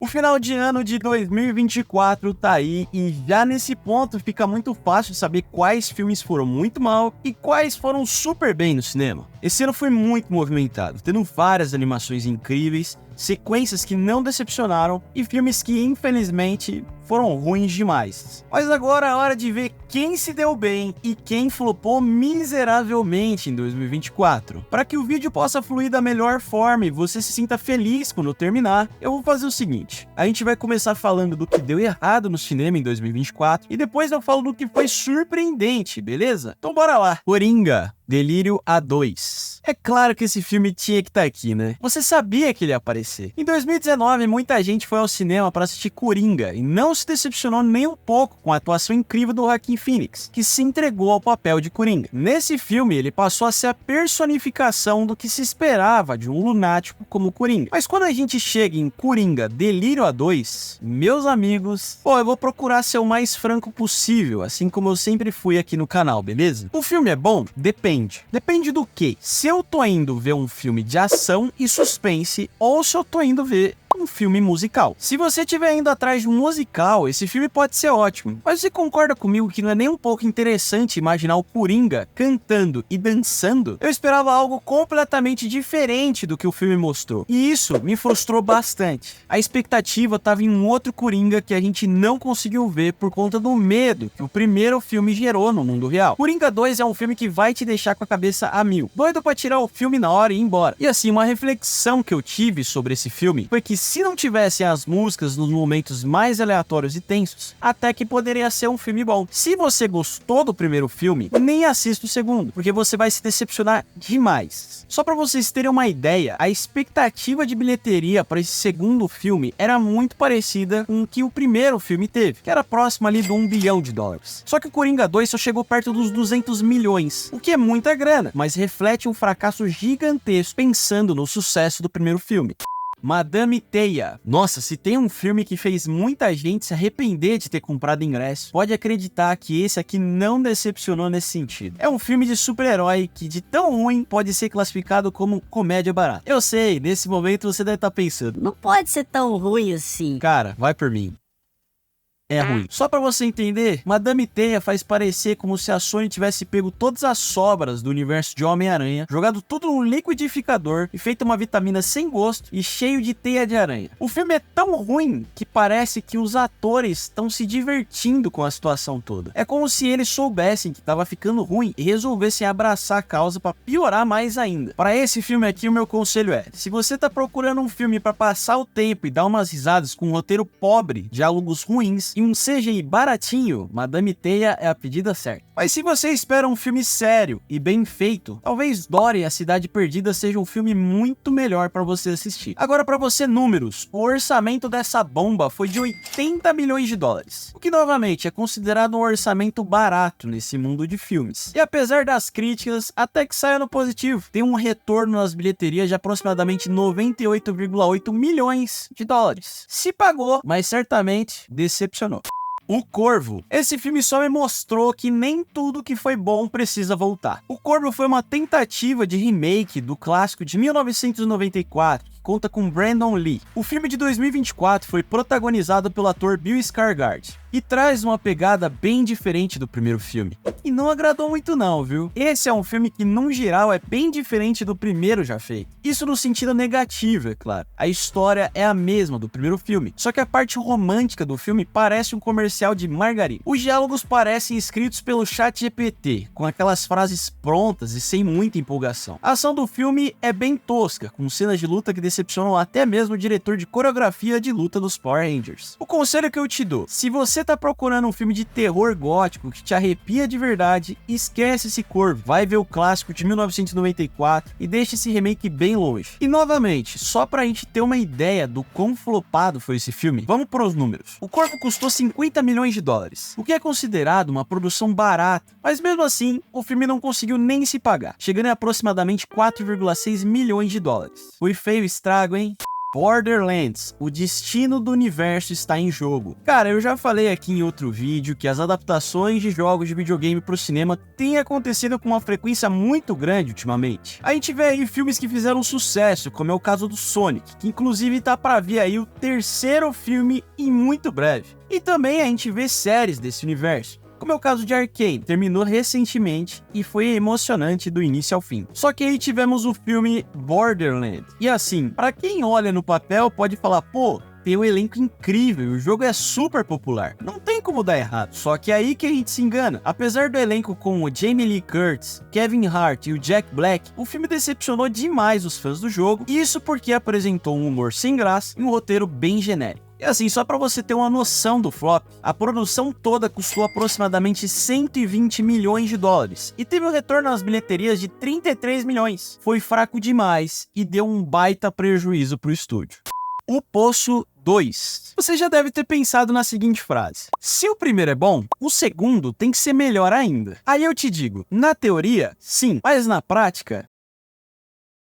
final de ano de 2024 tá aí e já nesse ponto fica muito fácil saber quais filmes foram muito mal e quais foram super bem no cinema. Esse ano foi muito movimentado, tendo várias animações incríveis, sequências que não decepcionaram e filmes que infelizmente foram ruins demais. Mas agora é hora de ver quem se deu bem e quem flopou miseravelmente em 2024. Para que o vídeo possa fluir da melhor forma e você se sinta feliz quando terminar, eu vou fazer o seguinte: a gente vai começar falando do que deu errado no cinema em 2024 e depois eu falo do que foi surpreendente, beleza? Então bora lá! Coringa, Delírio A2. É claro que esse filme tinha que estar aqui, né? Você sabia que ele ia aparecer. Em 2019, muita gente foi ao cinema para assistir Coringa e não se decepcionou nem um pouco com a atuação incrível do Joaquin Phoenix, que se entregou ao papel de Coringa. Nesse filme, ele passou a ser a personificação do que se esperava de um lunático como Coringa. Mas quando a gente chega em Coringa, Delírio A2, meus amigos, eu vou procurar ser o mais franco possível, assim como eu sempre fui aqui no canal, beleza? O filme é bom? Depende. Depende do quê? Se eu tô indo ver um filme de ação e suspense ou se eu tô indo ver um filme musical. Se você estiver indo atrás de um musical, esse filme pode ser ótimo. Mas você concorda comigo que não é nem um pouco interessante imaginar o Coringa cantando e dançando? Eu esperava algo completamente diferente do que o filme mostrou. E isso me frustrou bastante. A expectativa estava em um outro Coringa que a gente não conseguiu ver por conta do medo que o primeiro filme gerou no mundo real. Coringa 2 é um filme que vai te deixar com a cabeça a mil. Doido pra tirar o filme na hora e ir embora. E assim, uma reflexão que eu tive sobre esse filme foi que se não tivessem as músicas nos momentos mais aleatórios e tensos, até que poderia ser um filme bom. Se você gostou do primeiro filme, nem assista o segundo, porque você vai se decepcionar demais. Só pra vocês terem uma ideia, a expectativa de bilheteria para esse segundo filme era muito parecida com o que o primeiro filme teve, que era próximo ali do 1 bilhão de dólares. Só que o Coringa 2 só chegou perto dos 200 milhões, o que é muita grana, mas reflete um fracasso gigantesco pensando no sucesso do primeiro filme. Madame Teia. Nossa, se tem um filme que fez muita gente se arrepender de ter comprado ingresso, pode acreditar que esse aqui não decepcionou nesse sentido. É um filme de super-herói que de tão ruim pode ser classificado como comédia barata. Eu sei, nesse momento você deve estar pensando, não pode ser tão ruim assim. Cara, vai por mim. É ruim. Só pra você entender, Madame Teia faz parecer como se a Sony tivesse pego todas as sobras do universo de Homem-Aranha, jogado tudo no liquidificador e feito uma vitamina sem gosto e cheio de teia de aranha. O filme é tão ruim que parece que os atores estão se divertindo com a situação toda. É como se eles soubessem que tava ficando ruim e resolvessem abraçar a causa pra piorar mais ainda. Para esse filme aqui, o meu conselho é: se você tá procurando um filme pra passar o tempo e dar umas risadas com um roteiro pobre, diálogos ruins e um CGI baratinho, Madame Teia é a pedida certa. Mas se você espera um filme sério e bem feito, talvez Dory e a Cidade Perdida seja um filme muito melhor para você assistir. Agora, para você, números. O orçamento dessa bomba foi de 80 milhões de dólares, o que novamente é considerado um orçamento barato nesse mundo de filmes. E apesar das críticas, até que saia no positivo. Tem um retorno nas bilheterias de aproximadamente 98,8 milhões de dólares. Se pagou, mas certamente decepcionou. O Corvo. Esse filme só me mostrou que nem tudo que foi bom precisa voltar. O Corvo foi uma tentativa de remake do clássico de 1994, que conta com Brandon Lee. O filme de 2024 foi protagonizado pelo ator Bill Skarsgård e traz uma pegada bem diferente do primeiro filme. E não agradou muito não, viu? Esse é um filme que, num geral, é bem diferente do primeiro já feito. Isso no sentido negativo, é claro. A história é a mesma do primeiro filme, só que a parte romântica do filme parece um comercial de margarina. Os diálogos parecem escritos pelo ChatGPT, com aquelas frases prontas e sem muita empolgação. A ação do filme é bem tosca, com cenas de luta que decepcionam até mesmo o diretor de coreografia de luta dos Power Rangers. O conselho que eu te dou: se você tá procurando um filme de terror gótico que te arrepia de verdade, esquece esse Corvo, vai ver o clássico de 1994 e deixa esse remake bem longe. E novamente, só pra gente ter uma ideia do quão flopado foi esse filme, vamos pros números. O Corvo custou 50 milhões de dólares, o que é considerado uma produção barata, mas mesmo assim, o filme não conseguiu nem se pagar, chegando em aproximadamente 4,6 milhões de dólares. Foi feio o estrago, hein? Borderlands, o destino do universo está em jogo. Cara, eu já falei aqui em outro vídeo que as adaptações de jogos de videogame para o cinema têm acontecido com uma frequência muito grande ultimamente. A gente vê aí filmes que fizeram sucesso, como é o caso do Sonic, que inclusive tá para vir aí o terceiro filme em muito breve. E também a gente vê séries desse universo, como é o caso de Arcane, terminou recentemente e foi emocionante do início ao fim. Só que aí tivemos o filme Borderlands. E assim, pra quem olha no papel pode falar, pô, tem um elenco incrível, o jogo é super popular, não tem como dar errado. Só que é aí que a gente se engana. Apesar do elenco com o Jamie Lee Curtis, Kevin Hart e o Jack Black, o filme decepcionou demais os fãs do jogo, isso porque apresentou um humor sem graça e um roteiro bem genérico. E assim, só pra você ter uma noção do flop, a produção toda custou aproximadamente 120 milhões de dólares e teve um retorno nas bilheterias de 33 milhões. Foi fraco demais e deu um baita prejuízo pro estúdio. O Poço 2. Você já deve ter pensado na seguinte frase: se o primeiro é bom, o segundo tem que ser melhor ainda. Aí eu te digo, na teoria, sim, mas na prática...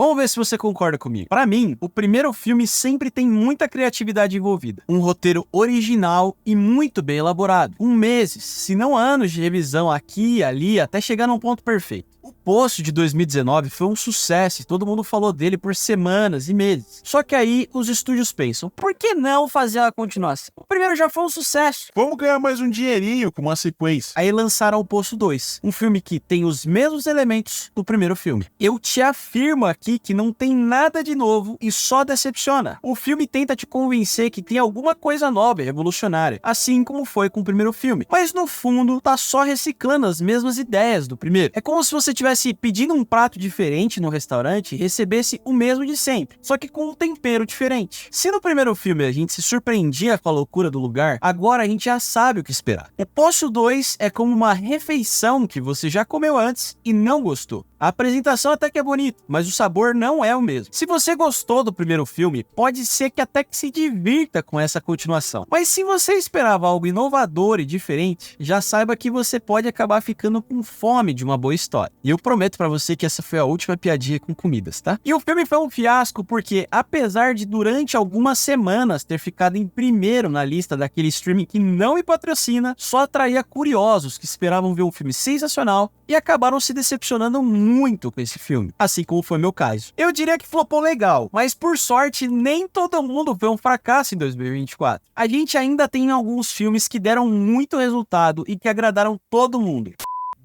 Vamos ver se você concorda comigo. Para mim, o primeiro filme sempre tem muita criatividade envolvida. Um roteiro original e muito bem elaborado. Com meses, se não anos de revisão aqui e ali, até chegar num ponto perfeito. O Poço de 2019 foi um sucesso e todo mundo falou dele por semanas e meses. Só que aí os estúdios pensam, por que não fazer a continuação? O primeiro já foi um sucesso. Vamos ganhar mais um dinheirinho com uma sequência. Aí lançaram o Poço 2, um filme que tem os mesmos elementos do primeiro filme. Eu te afirmo aqui que não tem nada de novo e só decepciona. O filme tenta te convencer que tem alguma coisa nova e revolucionária, assim como foi com o primeiro filme. Mas no fundo, tá só reciclando as mesmas ideias do primeiro. É como se você estivesse pedindo um prato diferente no restaurante e recebesse o mesmo de sempre, só que com um tempero diferente. Se no primeiro filme a gente se surpreendia com a loucura do lugar, agora a gente já sabe o que esperar. O Poço 2 é como uma refeição que você já comeu antes e não gostou. A apresentação até que é bonita, mas o sabor não é o mesmo. Se você gostou do primeiro filme, pode ser que até que se divirta com essa continuação. Mas se você esperava algo inovador e diferente, já saiba que você pode acabar ficando com fome de uma boa história. E eu prometo pra você que essa foi a última piadinha com comidas, tá? E o filme foi um fiasco porque, apesar de durante algumas semanas ter ficado em primeiro na lista daquele streaming que não me patrocina, só atraía curiosos que esperavam ver um filme sensacional e acabaram se decepcionando muito com esse filme, assim como foi meu caso. Eu diria que flopou legal, mas por sorte nem todo mundo foi um fracasso em 2024. A gente ainda tem alguns filmes que deram muito resultado e que agradaram todo mundo.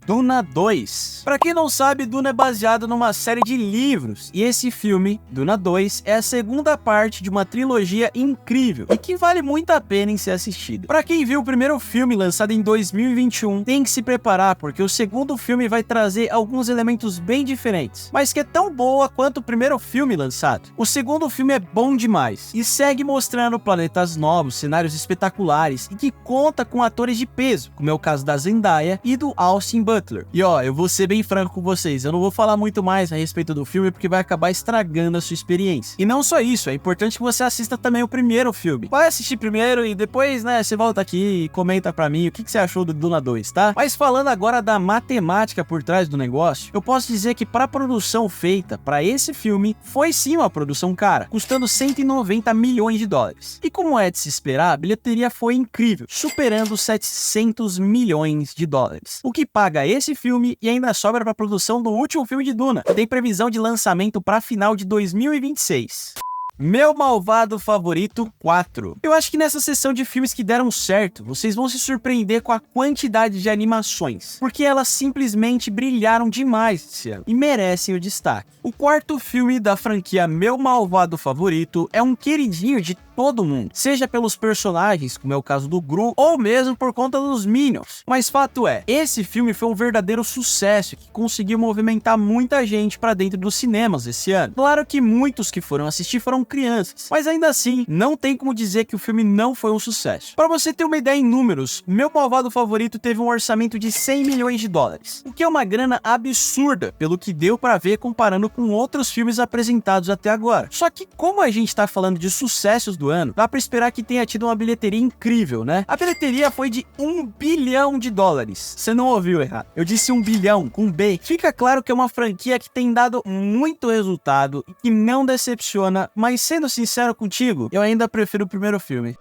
Duna 2. Pra quem não sabe, Duna é baseado numa série de livros, e esse filme, Duna 2, é a segunda parte de uma trilogia incrível e que vale muito a pena em ser assistida. Pra quem viu o primeiro filme lançado em 2021, tem que se preparar porque o segundo filme vai trazer alguns elementos bem diferentes, mas que é tão boa quanto o primeiro filme lançado. O segundo filme é bom demais e segue mostrando planetas novos, cenários espetaculares e que conta com atores de peso, como é o caso da Zendaya e do Austin Butler. E ó, eu vou ser bem franco com vocês, eu não vou falar muito mais a respeito do filme porque vai acabar estragando a sua experiência. E não só isso, é importante que você assista também o primeiro filme. Vai assistir primeiro e depois, né, você volta aqui e comenta pra mim o que você achou do Duna 2, tá? Mas falando agora da matemática por trás do negócio, eu posso dizer que pra produção feita pra esse filme, foi sim uma produção cara, custando 190 milhões de dólares. E como é de se esperar, a bilheteria foi incrível, superando 700 milhões de dólares. O que paga esse filme e ainda sobra para a produção do último filme de Duna, que tem previsão de lançamento para final de 2026. Meu Malvado Favorito 4. Eu acho que nessa sessão de filmes que deram certo, vocês vão se surpreender com a quantidade de animações, porque elas simplesmente brilharam demais esse ano e merecem o destaque. O quarto filme da franquia Meu Malvado Favorito é um queridinho de todo mundo, seja pelos personagens, como é o caso do Gru, ou mesmo por conta dos Minions. Mas fato é, esse filme foi um verdadeiro sucesso que conseguiu movimentar muita gente para dentro dos cinemas esse ano. Claro que muitos que foram assistir foram crianças, mas ainda assim, não tem como dizer que o filme não foi um sucesso. Para você ter uma ideia em números, Meu Malvado Favorito teve um orçamento de 100 milhões de dólares, o que é uma grana absurda pelo que deu para ver comparando com outros filmes apresentados até agora. Só que como a gente tá falando de sucessos do ano, dá pra esperar que tenha tido uma bilheteria incrível, né? A bilheteria foi de 1 bilhão de dólares. Você não ouviu errado. Eu disse 1 bilhão, com B. Fica claro que é uma franquia que tem dado muito resultado e que não decepciona, mas Mas sendo sincero contigo, eu ainda prefiro o primeiro filme.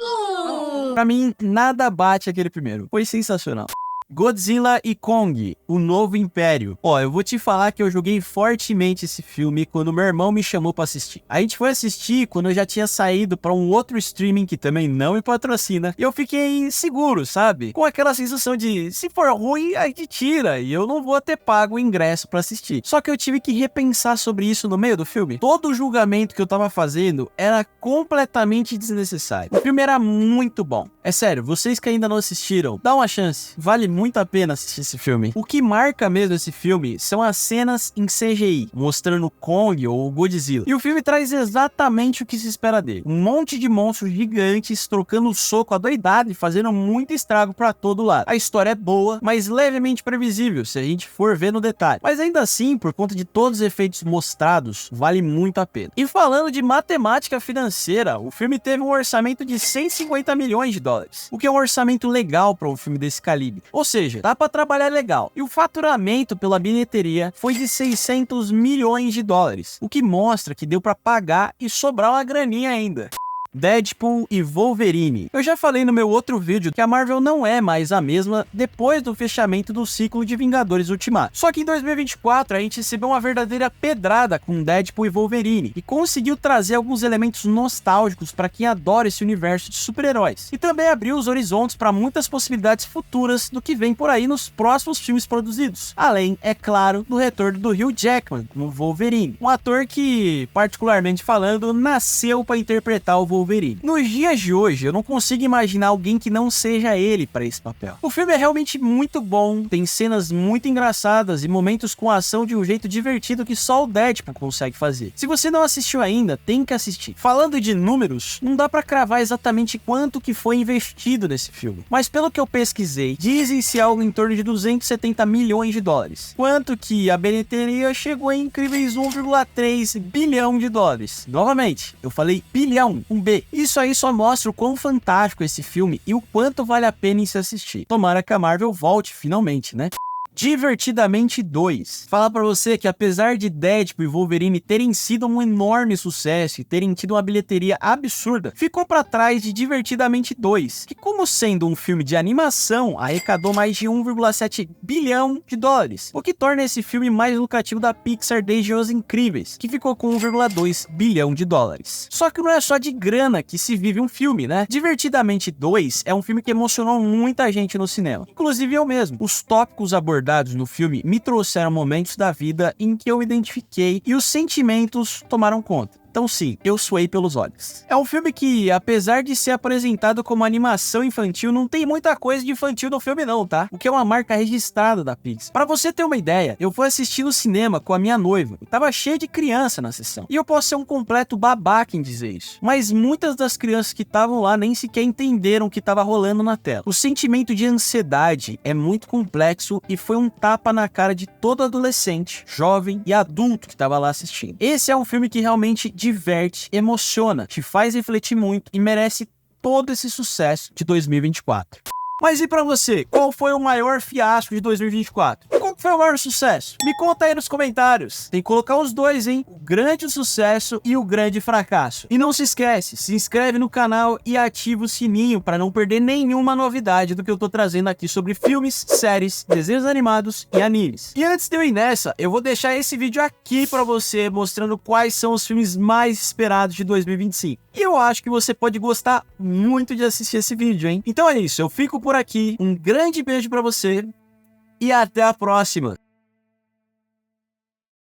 Pra mim, nada bate aquele primeiro. Foi sensacional. Godzilla e Kong, o Novo Império. Ó, eu vou te falar que eu joguei fortemente esse filme quando meu irmão me chamou pra assistir. A gente foi assistir quando eu já tinha saído pra um outro streaming que também não me patrocina. E eu fiquei seguro, sabe? Com aquela sensação de, se for ruim, a gente tira. E eu não vou ter pago o ingresso pra assistir. Só que eu tive que repensar sobre isso no meio do filme. Todo o julgamento que eu tava fazendo era completamente desnecessário. O filme era muito bom. É sério, vocês que ainda não assistiram, dá uma chance. Vale muito a pena assistir esse filme. O que marca mesmo esse filme são as cenas em CGI, mostrando Kong ou Godzilla. E o filme traz exatamente o que se espera dele. Um monte de monstros gigantes trocando soco adoidado e fazendo muito estrago pra todo lado. A história é boa, mas levemente previsível, se a gente for ver no detalhe. Mas ainda assim, por conta de todos os efeitos mostrados, vale muito a pena. E falando de matemática financeira, o filme teve um orçamento de 150 milhões de dólares, o que é um orçamento legal para um filme desse calibre. Ou seja, dá pra trabalhar legal. E o faturamento pela bilheteria foi de 600 milhões de dólares, o que mostra que deu pra pagar e sobrar uma graninha ainda. Deadpool e Wolverine. Eu já falei no meu outro vídeo que a Marvel não é mais a mesma depois do fechamento do ciclo de Vingadores Ultimato. Só que em 2024 a gente recebeu uma verdadeira pedrada com Deadpool e Wolverine e conseguiu trazer alguns elementos nostálgicos para quem adora esse universo de super-heróis. E também abriu os horizontes para muitas possibilidades futuras do que vem por aí nos próximos filmes produzidos. Além, é claro, do retorno do Hugh Jackman como Wolverine, um ator que, particularmente falando, nasceu para interpretar o Wolverine. Nos dias de hoje, eu não consigo imaginar alguém que não seja ele para esse papel. O filme é realmente muito bom, tem cenas muito engraçadas e momentos com ação de um jeito divertido que só o Deadpool consegue fazer. Se você não assistiu ainda, tem que assistir. Falando de números, não dá para cravar exatamente quanto que foi investido nesse filme, mas pelo que eu pesquisei, dizem-se algo em torno de 270 milhões de dólares, quanto que a bilheteria chegou a incríveis 1,3 bilhão de dólares. Novamente, eu falei bilhão, um B. Isso aí só mostra o quão fantástico é esse filme e o quanto vale a pena em se assistir. Tomara que a Marvel volte finalmente, né? Divertidamente 2. Falar pra você que apesar de Deadpool e Wolverine terem sido um enorme sucesso e terem tido uma bilheteria absurda, ficou pra trás de Divertidamente 2, que como sendo um filme de animação, arrecadou mais de 1,7 bilhão de dólares, o que torna esse filme mais lucrativo da Pixar desde Os Incríveis, que ficou com 1,2 bilhão de dólares. Só que não é só de grana que se vive um filme, né? Divertidamente 2 é um filme que emocionou muita gente no cinema, inclusive eu mesmo. Os tópicos abordados no filme me trouxeram momentos da vida em que eu me identifiquei e os sentimentos tomaram conta. Então sim, eu suei pelos olhos. É um filme que, apesar de ser apresentado como animação infantil, não tem muita coisa de infantil no filme não, tá? O que é uma marca registrada da Pixar. Pra você ter uma ideia, eu fui assistir no cinema com a minha noiva. E tava cheio de criança na sessão. E eu posso ser um completo babaca em dizer isso. Mas muitas das crianças que estavam lá nem sequer entenderam o que tava rolando na tela. O sentimento de ansiedade é muito complexo e foi um tapa na cara de todo adolescente, jovem e adulto que tava lá assistindo. Esse é um filme que realmente diverte, emociona, te faz refletir muito e merece todo esse sucesso de 2024. Mas e pra você, qual foi o maior fiasco de 2024? Qual foi o maior sucesso? Me conta aí nos comentários. Tem que colocar os dois, hein? O grande sucesso e o grande fracasso. E não se esquece, se inscreve no canal e ativa o sininho para não perder nenhuma novidade do que eu tô trazendo aqui sobre filmes, séries, desenhos animados e animes. E antes de eu ir nessa, eu vou deixar esse vídeo aqui pra você, mostrando quais são os filmes mais esperados de 2025. E eu acho que você pode gostar muito de assistir esse vídeo, hein? Então é isso, eu fico por aqui, um grande beijo pra você e até a próxima!